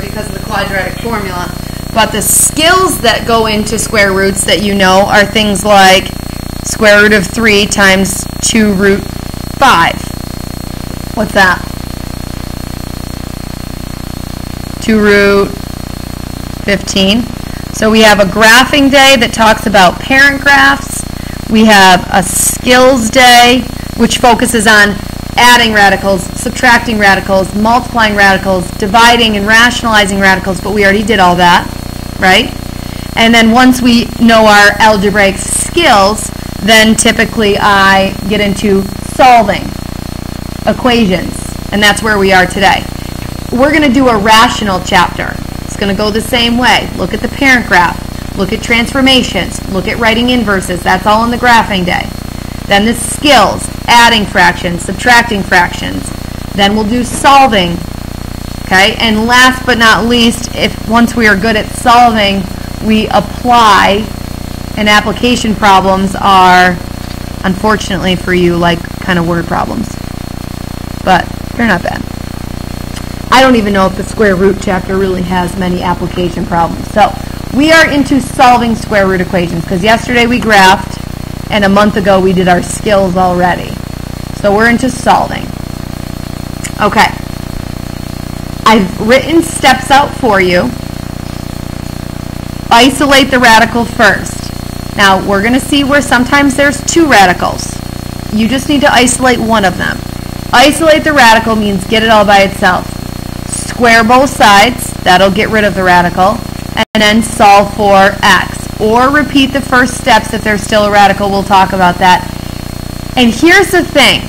it because of the quadratic formula. But the skills that go into square roots that you know are things like square root of 3 times 2 root 5. What's that? 2 root 15. So we have a graphing day that talks about parent graphs. We have a skills day, which focuses on adding radicals, subtracting radicals, multiplying radicals, dividing and rationalizing radicals, but we already did all that, right? And then once we know our algebraic skills, then typically I get into solving equations, and that's where we are today. We're going to do a rational chapter. It's going to go the same way. Look at the parent graph, look at transformations, look at writing inverses. That's all in the graphing day. Then the skills, adding fractions, subtracting fractions. Then we'll do solving. Okay? And last but not least, if once we are good at solving, we apply, and application problems are, unfortunately for you, like kind of word problems. But they're not bad. I don't even know if the square root chapter really has many application problems. So we are into solving square root equations because yesterday we graphed and a month ago we did our skills already. So we're into solving. Okay. I've written steps out for you. Isolate the radical first. Now we're going to see where sometimes there's two radicals. You just need to isolate one of them. Isolate the radical means get it all by itself. Square both sides, that'll get rid of the radical, and then solve for x. Or repeat the first steps if there's still a radical, we'll talk about that. And here's the thing,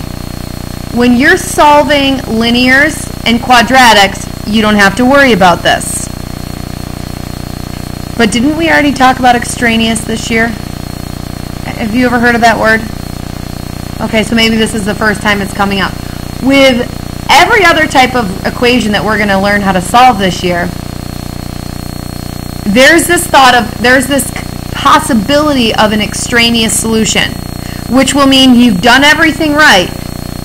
when you're solving linears and quadratics, you don't have to worry about this. But didn't we already talk about extraneous this year? Have you ever heard of that word? Okay, so maybe this is the first time it's coming up. With every other type of equation that we're going to learn how to solve this year, there's this possibility of an extraneous solution, which will mean you've done everything right,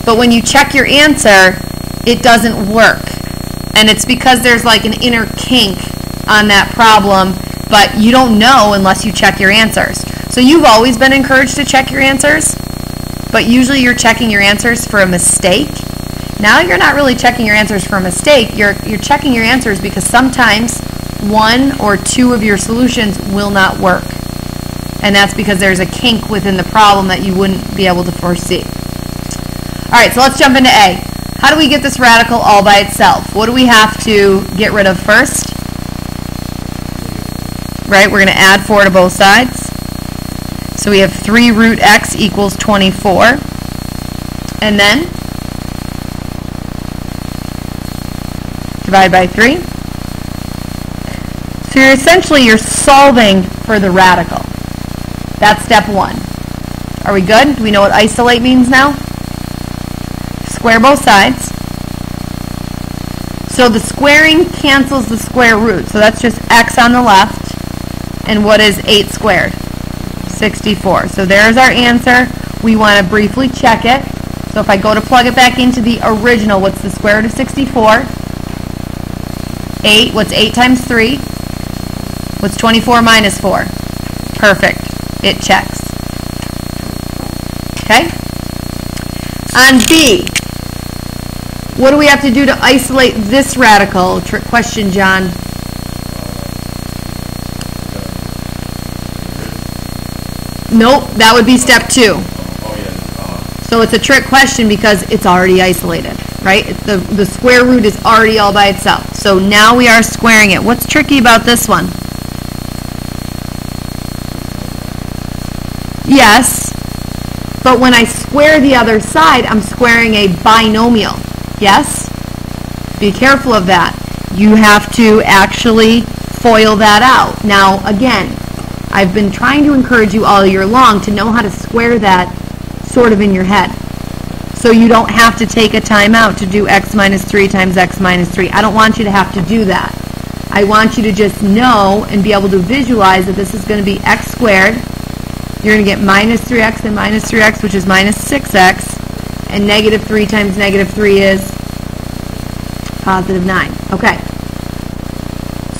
but when you check your answer, it doesn't work. And it's because there's like an inner kink on that problem, but you don't know unless you check your answers. So you've always been encouraged to check your answers, but usually you're checking your answers for a mistake. Now you're not really checking your answers for a mistake. You're checking your answers because sometimes one or two of your solutions will not work. And that's because there's a kink within the problem that you wouldn't be able to foresee. All right, so let's jump into A. How do we get this radical all by itself? What do we have to get rid of first? Right, we're going to add 4 to both sides. So we have 3 root x equals 24. And then divide by 3. So you're solving for the radical. That's step 1. Are we good? Do we know what isolate means now? Square both sides. So the squaring cancels the square root. So that's just x on the left. And what is 8 squared? 64. So there's our answer. We want to briefly check it. So if I go to plug it back into the original, what's the square root of 64? 8. What's 8 times 3? What's 24 minus 4? Perfect. It checks. Okay? On B, what do we have to do to isolate this radical? Trick question, John. Nope, that would be step 2. So it's a trick question because it's already isolated, right? The square root is already all by itself. So now we are squaring it. What's tricky about this one? Yes, but when I square the other side, I'm squaring a binomial. Yes? Be careful of that. You have to actually FOIL that out. Now, again, I've been trying to encourage you all year long to know how to square that sort of in your head. So you don't have to take a time out to do x minus 3 times x minus 3. I don't want you to have to do that. I want you to just know and be able to visualize that this is going to be x squared. You're going to get minus 3x and minus 3x, which is minus 6x. And negative 3 times negative 3 is positive 9. Okay.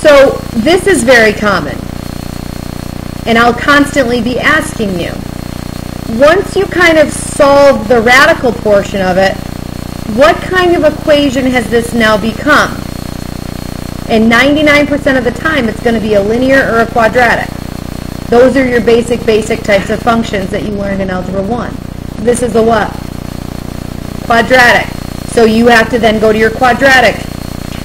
So this is very common, and I'll constantly be asking you. Once you kind of solve the radical portion of it, what kind of equation has this now become? And 99% of the time, it's going to be a linear or a quadratic. Those are your basic types of functions that you learned in Algebra 1. This is a what? Quadratic. So you have to then go to your quadratic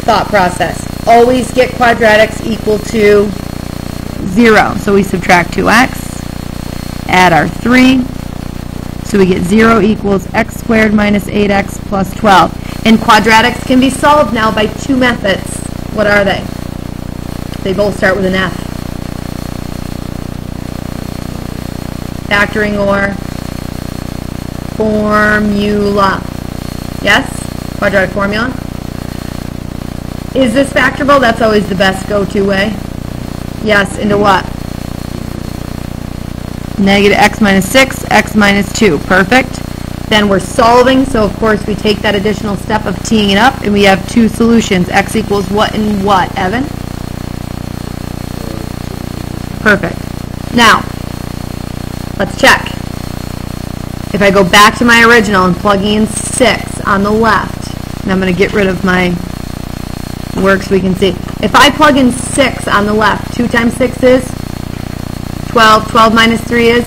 thought process. Always get quadratics equal to 0. So we subtract 2x, add our 3. So we get 0 equals x squared minus 8x plus 12. And quadratics can be solved now by two methods. What are they? They both start with an F. Factoring or formula. Yes? Quadratic formula. Is this factorable? That's always the best go-to way. Yes, into what? Negative x minus 6, x minus 2. Perfect. Then we're solving, so of course we take that additional step of teeing it up, and we have two solutions. X equals what and what, Evan? Perfect. Now, let's check. If I go back to my original and plug in 6 on the left, and I'm going to get rid of my work so we can see. If I plug in 6 on the left, 2 times 6 is 12. 12 minus 3 is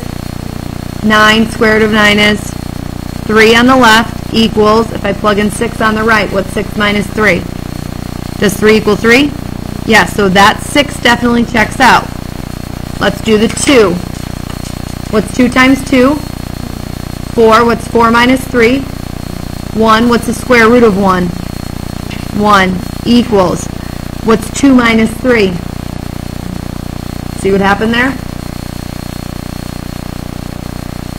9. Square root of 9 is 3 on the left equals, if I plug in 6 on the right, what's 6 minus 3? Does 3 equal 3? Yes, so that 6 definitely checks out. Let's do the 2. What's 2 times 2? 4. What's 4 minus 3? 1. What's the square root of 1? 1 equals, what's 2 minus 3? See what happened there?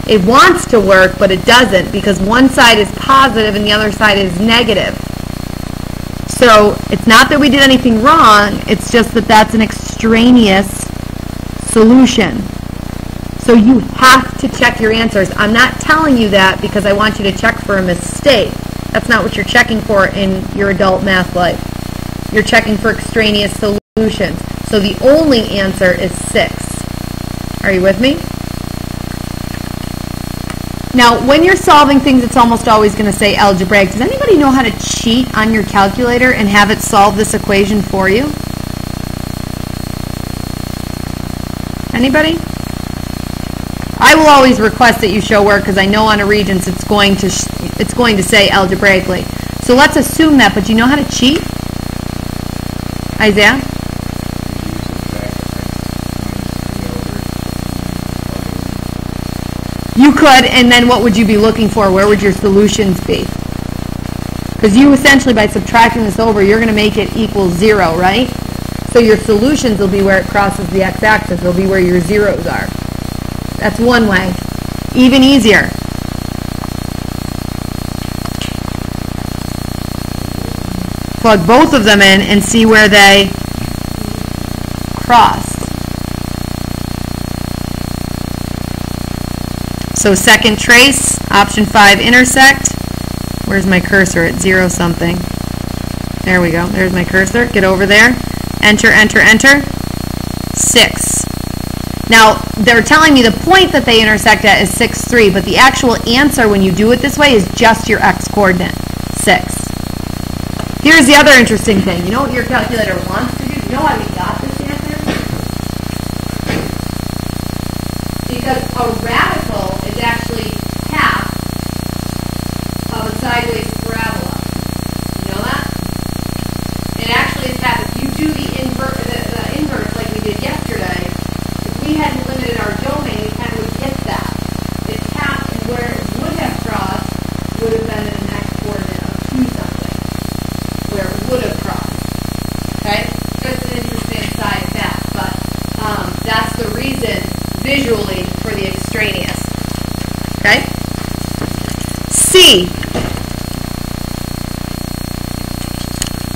It wants to work, but it doesn't, because one side is positive and the other side is negative. So it's not that we did anything wrong, it's just that that's an extraneous solution. So you have to check your answers. I'm not telling you that because I want you to check for a mistake. That's not what you're checking for in your adult math life. You're checking for extraneous solutions. So the only answer is 6. Are you with me? Now, when you're solving things, it's almost always going to say algebraic. Does anybody know how to cheat on your calculator and have it solve this equation for you? Anybody? I will always request that you show work because I know on a Regents it's going to say algebraically. So let's assume that, but do you know how to cheat? Isaiah? You could, and then what would you be looking for? Where would your solutions be? Because you essentially, by subtracting this over, you're going to make it equal 0, right? So your solutions will be where it crosses the x-axis. They'll be where your zeros are. That's one way. Even easier. Plug both of them in and see where they cross. So second trace, option 5, intersect. Where's my cursor? At 0 something. There we go. There's my cursor. Get over there. Enter, enter, enter. 6. Now, they're telling me the point that they intersect at is 6, 3, but the actual answer when you do it this way is just your x-coordinate, 6. Here's the other interesting thing. You know what your calculator wants to do? You know why we got this answer? Because a radical is actually half of a sideways parabola. You know that? It actually is half. If you do the inverse like we did yesterday, if we hadn't limited our domain, we kind of would get that. It's half, and where it would have crossed would have been an x-coordinate of 2 something, where it would have crossed. Okay? Just an interesting side fact, but that's the reason visually for the extraneous. Okay? C.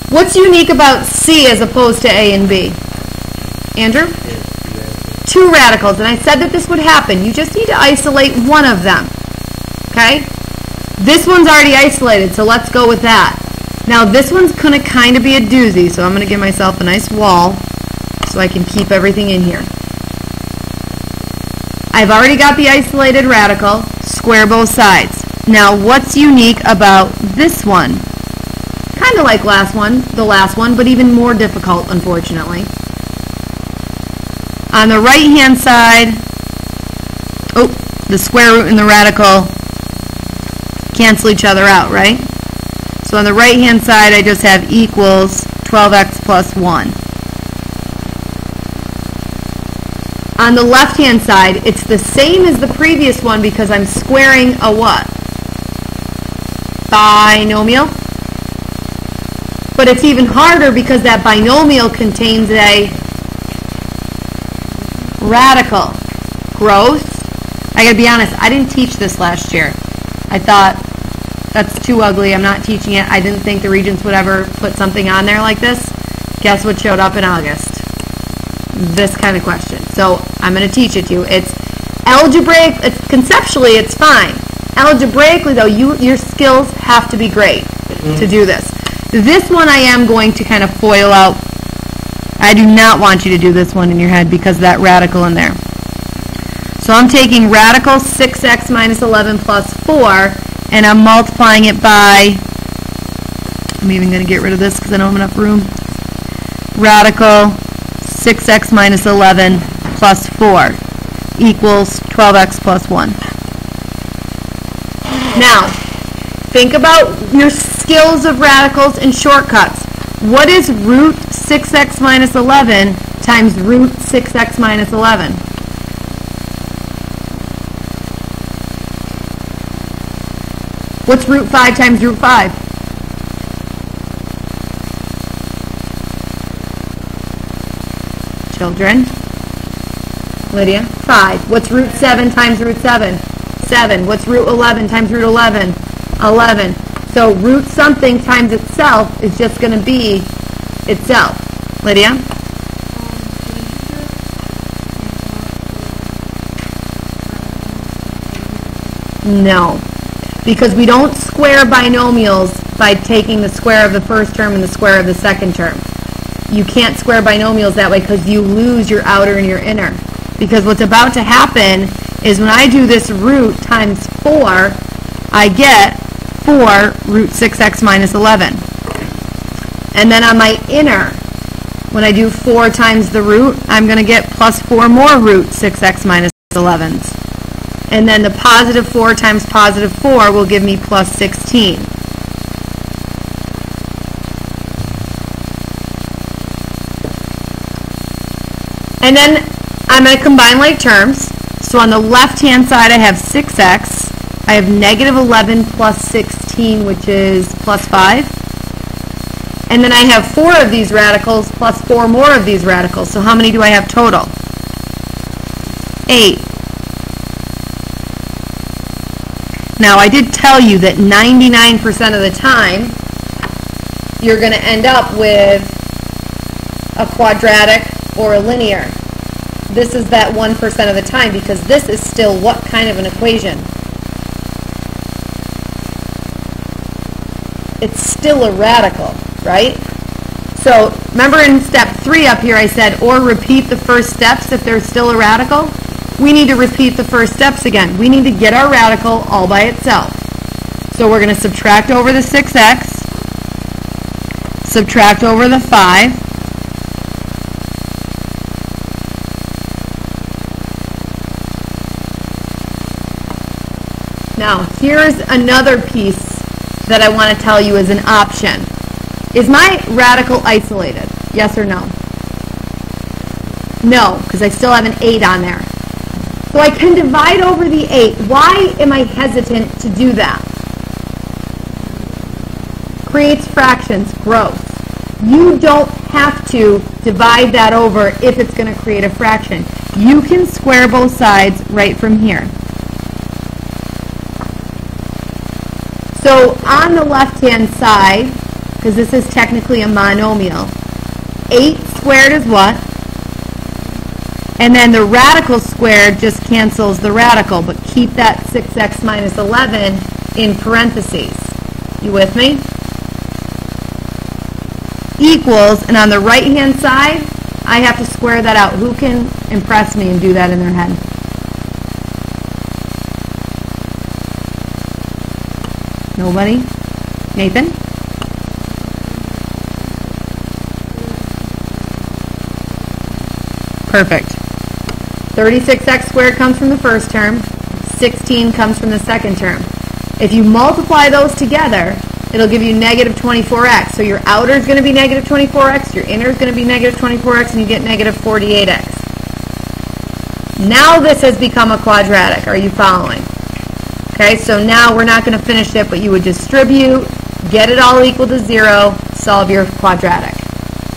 What's unique about C as opposed to A and B? Andrew? 2 radicals, and I said that this would happen. You just need to isolate one of them. Okay? This one's already isolated, so let's go with that. Now this one's going to kind of be a doozy, so I'm going to give myself a nice wall so I can keep everything in here. I've already got the isolated radical, square both sides. Now what's unique about this one? Kind of like the last one, but even more difficult, unfortunately. On the right-hand side, the square root and the radical cancel each other out, right? So on the right-hand side, I just have equals 12x plus 1. On the left-hand side, it's the same as the previous one because I'm squaring a what? Binomial. But it's even harder because that binomial contains a radical. Gross. I gotta be honest, I didn't teach this last year. I thought, that's too ugly, I'm not teaching it. I didn't think the Regents would ever put something on there like this. Guess what showed up in August? This kind of question. So I'm going to teach it to you. It's algebraic, conceptually it's fine. Algebraically though, your skills have to be great to do this. This one I am going to kind of FOIL out. I do not want you to do this one in your head because of that radical in there. So I'm taking radical 6x minus 11 plus 4 and I'm multiplying it by, I'm even going to get rid of this because I don't have enough room. Radical 6x minus 11 plus 4 equals 12x plus 1. Now, think about your skills of radicals and shortcuts. What is root 6x minus 11 times root 6x minus 11? What's root 5 times root 5? Children? Lydia? 5. What's root 7 times root 7? 7. What's root 11 times root 11? 11. So root something times itself is just going to be itself. Lydia? No. Because we don't square binomials by taking the square of the first term and the square of the second term. You can't square binomials that way because you lose your outer and your inner. Because what's about to happen is when I do this root times 4, I get 4 root 6x minus 11. And then on my inner, when I do 4 times the root, I'm going to get plus 4 more root 6x minus 11s. And then the positive 4 times positive 4 will give me plus 16. And then I'm going to combine like terms. So on the left-hand side, I have 6x. I have negative 11 plus 16, which is plus 5. And then I have 4 of these radicals plus 4 more of these radicals. So how many do I have total? 8. Now, I did tell you that 99% of the time, you're going to end up with a quadratic or a linear. This is that 1% of the time because this is still what kind of an equation? It's still a radical, right? So, remember in step 3 up here I said, or repeat the first steps if there's still a radical? We need to repeat the first steps again. We need to get our radical all by itself. So we're going to subtract over the 6x, subtract over the 5, now here's another piece that I want to tell you as an option. Is my radical isolated? Yes or no? No, because I still have an 8 on there. So I can divide over the 8. Why am I hesitant to do that? Creates fractions, gross. You don't have to divide that over if it's going to create a fraction. You can square both sides right from here. So on the left-hand side, because this is technically a monomial, 8 squared is what? And then the radical squared just cancels the radical, but keep that 6x minus 11 in parentheses. You with me? equals, and on the right-hand side, I have to square that out. Who can impress me and do that in their head? Nobody? Nathan? Perfect. 36x squared comes from the first term. 16 comes from the second term. If you multiply those together, it'll give you negative 24x. So your outer is going to be negative 24x, your inner is going to be negative 24x, and you get negative 48x. Now this has become a quadratic. Are you following? Okay, so now we're not going to finish it, but you would distribute, get it all equal to 0, solve your quadratic.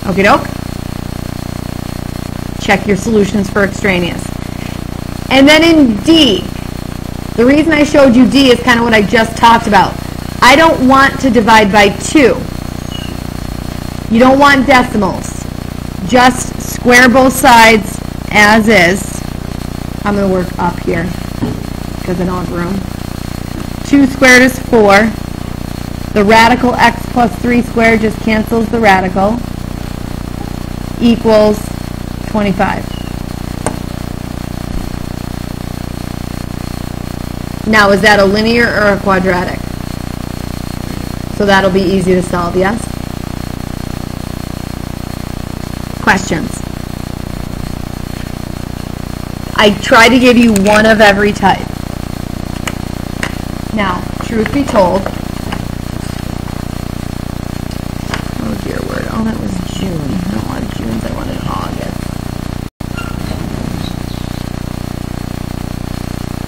Okie doke? Check your solutions for extraneous. And then in D, the reason I showed you D is kind of what I just talked about. I don't want to divide by 2. You don't want decimals. Just square both sides as is. I'm going to work up here because I don't have room. 2 squared is 4. The radical x plus 3 squared just cancels the radical. Equals 25. Now, is that a linear or a quadratic? So that'll be easy to solve, yes? Questions? I try to give you one of every type. Now, truth be told, oh dear word, oh that was June. I don't want June's, I wanted August.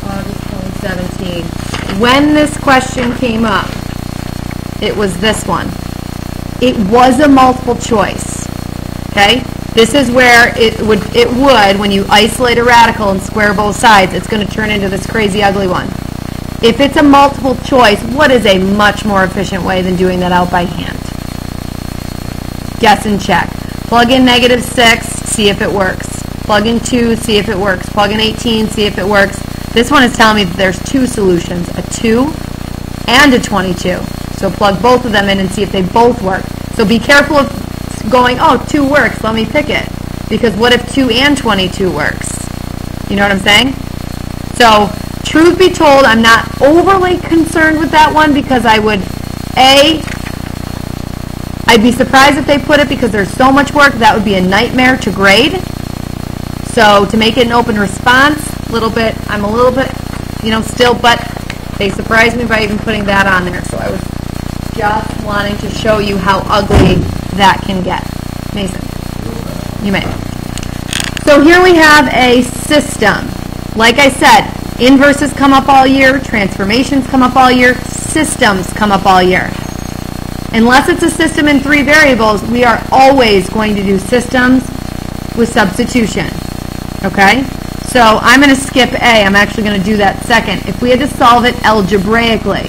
August 2017. When this question came up, it was this one. It was a multiple choice. Okay? This is where it would, when you isolate a radical and square both sides, it's going to turn into this crazy ugly one. If it's a multiple choice, what is a much more efficient way than doing that out by hand? Guess and check. Plug in negative 6, see if it works. Plug in 2, see if it works. Plug in 18, see if it works. This one is telling me that there's 2 solutions, a 2 and a 22. So plug both of them in and see if they both work. So be careful of going, oh, 2 works, let me pick it. Because what if 2 and 22 works? You know what I'm saying? So, truth be told, I'm not overly concerned with that one because I would, I'd be surprised if they put it because there's so much work, that would be a nightmare to grade. So, to make it an open response, I'm a little bit, still, but they surprised me by even putting that on there. So I was just wanting to show you how ugly that can get. Mason, you may. So here we have a system. Like I said, inverses come up all year, transformations come up all year, systems come up all year. Unless it's a system in 3 variables, we are always going to do systems with substitution. Okay? So I'm going to skip A. I'm actually going to do that second. If we had to solve it algebraically,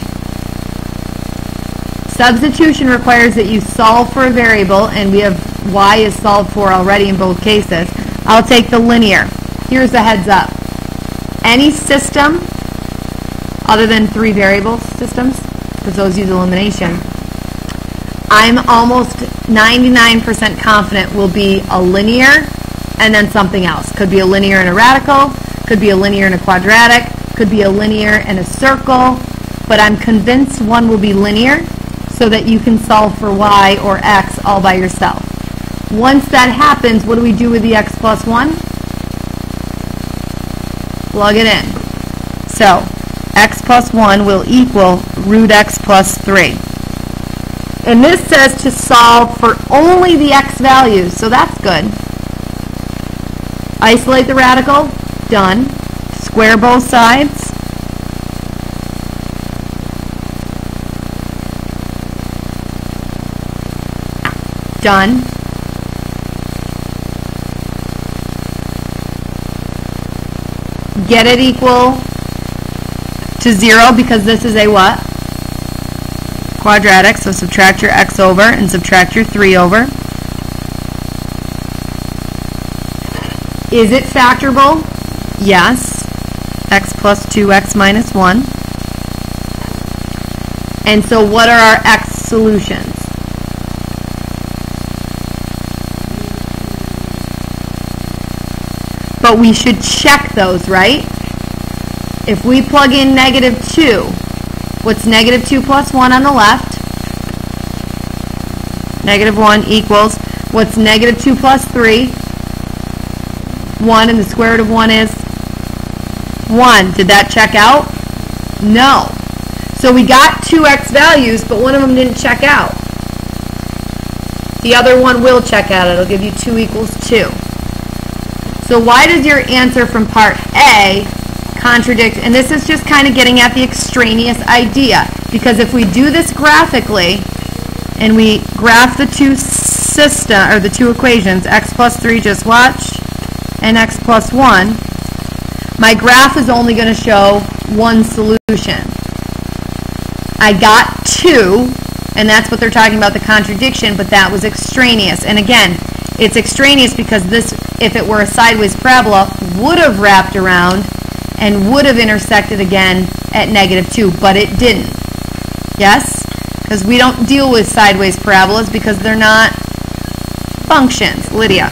substitution requires that you solve for a variable, and we have y is solved for already in both cases. I'll take the linear. Here's a heads up. Any system other than 3 variable systems, because those use elimination, I'm almost 99% confident will be a linear and then something else. Could be a linear and a radical, could be a linear and a quadratic, could be a linear and a circle, but I'm convinced one will be linear so that you can solve for y or x all by yourself. Once that happens, what do we do with the x plus 1? Plug it in. So, x plus 1 will equal root x plus 3. And this says to solve for only the x values, so that's good. Isolate the radical, done. Square both sides. Done. Get it equal to 0 because this is a what? Quadratic, so subtract your x over and subtract your 3 over. Is it factorable? Yes. X plus 2x minus 1. And so what are our x solutions? but we should check those, right? If we plug in -2, what's -2 plus 1 on the left? -1 equals, what's -2 plus 3? 1, and the square root of 1 is 1. Did that check out? No. So we got 2x values, but one of them didn't check out. The other one will check out. It'll give you 2 equals 2. So why does your answer from part A contradict? And this is just kind of getting at the extraneous idea. Because if we do this graphically, and we graph the two the two equations, x plus 3, just watch, and x plus 1, my graph is only going to show one solution. I got 2, and that's what they're talking about, the contradiction, but that was extraneous. And again, it's extraneous because this, if it were a sideways parabola, would have wrapped around and would have intersected again at -2, but it didn't. Yes? Because we don't deal with sideways parabolas because they're not functions. Lydia.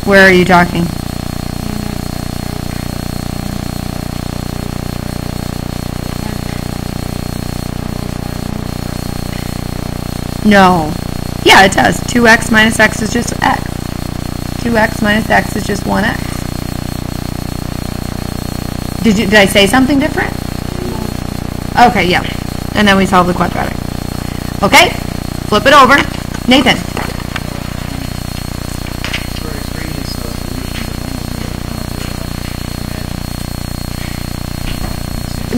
Where are you talking? No. Yeah, it does. 2x minus x is just x. 2x minus x is just 1x. Did I say something different? Okay, yeah. And then we solve the quadratic. Okay? Flip it over. Nathan.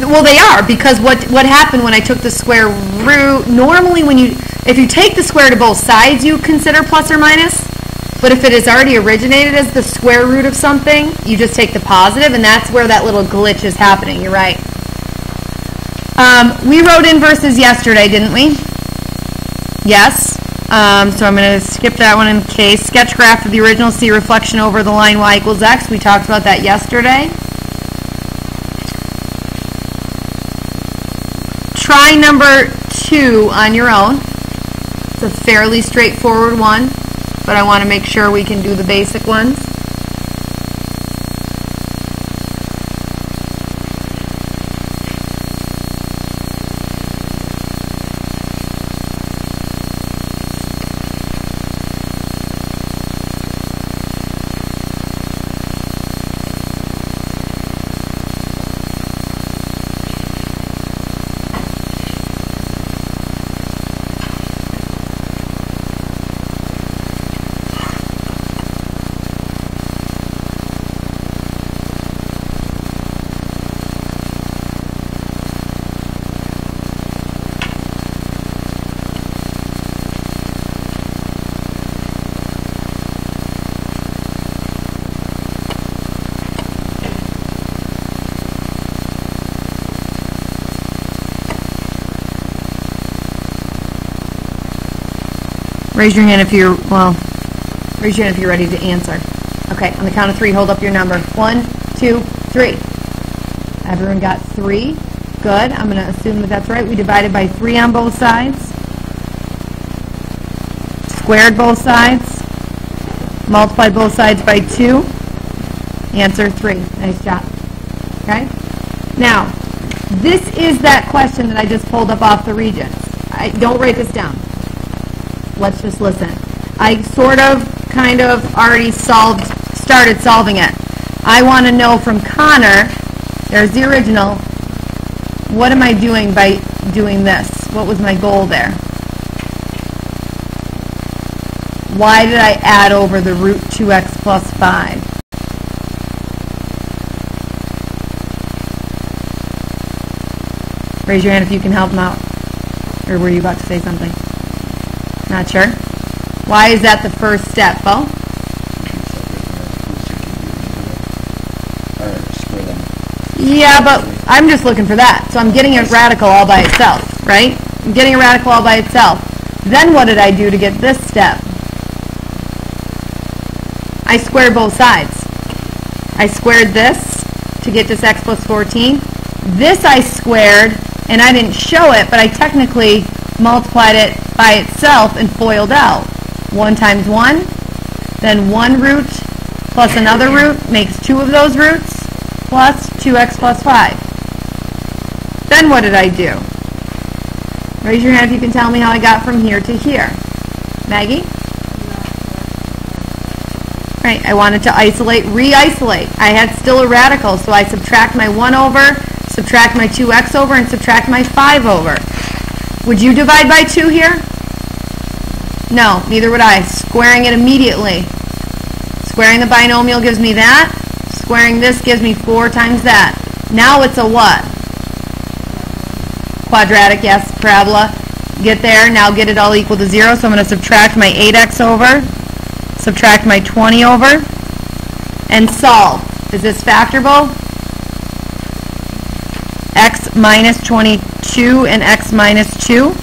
Well, they are, because what happened when I took the square root, normally if you take the square to both sides, you consider plus or minus, but if it is already originated as the square root of something, you just take the positive, and that's where that little glitch is happening. You're right. We wrote inverses yesterday, didn't we? Yes. So I'm going to skip that one in case. Sketch graph of the original, see reflection over the line y equals x. We talked about that yesterday. Try number 2 on your own. It's a fairly straightforward one, but I want to make sure we can do the basic ones. Raise your hand if you're, raise your hand if you're ready to answer. Okay, on the count of 3, hold up your number. 1, 2, 3. Everyone got 3. Good. I'm going to assume that that's right. We divided by 3 on both sides. Squared both sides. Multiplied both sides by 2. Answer 3. Nice job. Okay? Now, this is that question that I just pulled up off the Regents. Don't write this down. Let's just listen. I kind of already started solving it. I want to know from Connor, there's the original, what am I doing by doing this? What was my goal there? Why did I add over the root 2x plus 5? Raise your hand if you can help them out. Or were you about to say something? Not sure? Why is that the first step, Bo? Yeah, but I'm just looking for that. So I'm getting a radical all by itself, right? I'm getting a radical all by itself. Then what did I do to get this step? I squared both sides. I squared this to get this x plus 14. This I squared, and I didn't show it, but I technically multiplied it by itself and FOILed out. 1 times 1. Then 1 root plus another root makes 2 of those roots, plus 2x plus 5. Then what did I do? Raise your hand if you can tell me how I got from here to here. Maggie? Right, I wanted to isolate, re-isolate. I had still a radical, so I subtract my 1 over, subtract my 2x over, and subtract my 5 over. Would you divide by 2 here? No, neither would I. Squaring it immediately. Squaring the binomial gives me that. Squaring this gives me 4 times that. Now it's a what? Quadratic, yes, parabola. Get there, now get it all equal to 0. So I'm going to subtract my 8x over, subtract my 20 over, and solve. Is this factorable? X minus 22 and x minus 2.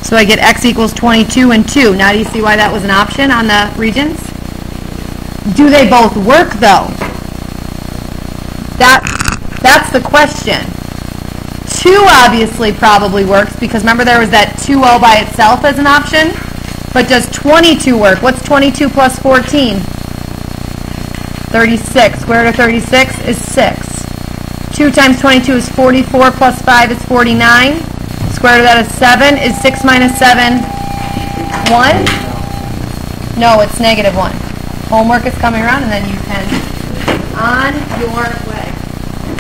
So I get x equals 22 and 2. Now do you see why that was an option on the regions? Do they both work though? That's the question. 2 obviously probably works because remember there was that 2 all by itself as an option. But does 22 work? What's 22 plus 14? 36. Square root of 36 is 6. 2 times 22 is 44 plus 5 is 49. Square root of that is 7. Is 6 minus 7 1? No, it's -1. Homework is coming around and then you can on your way.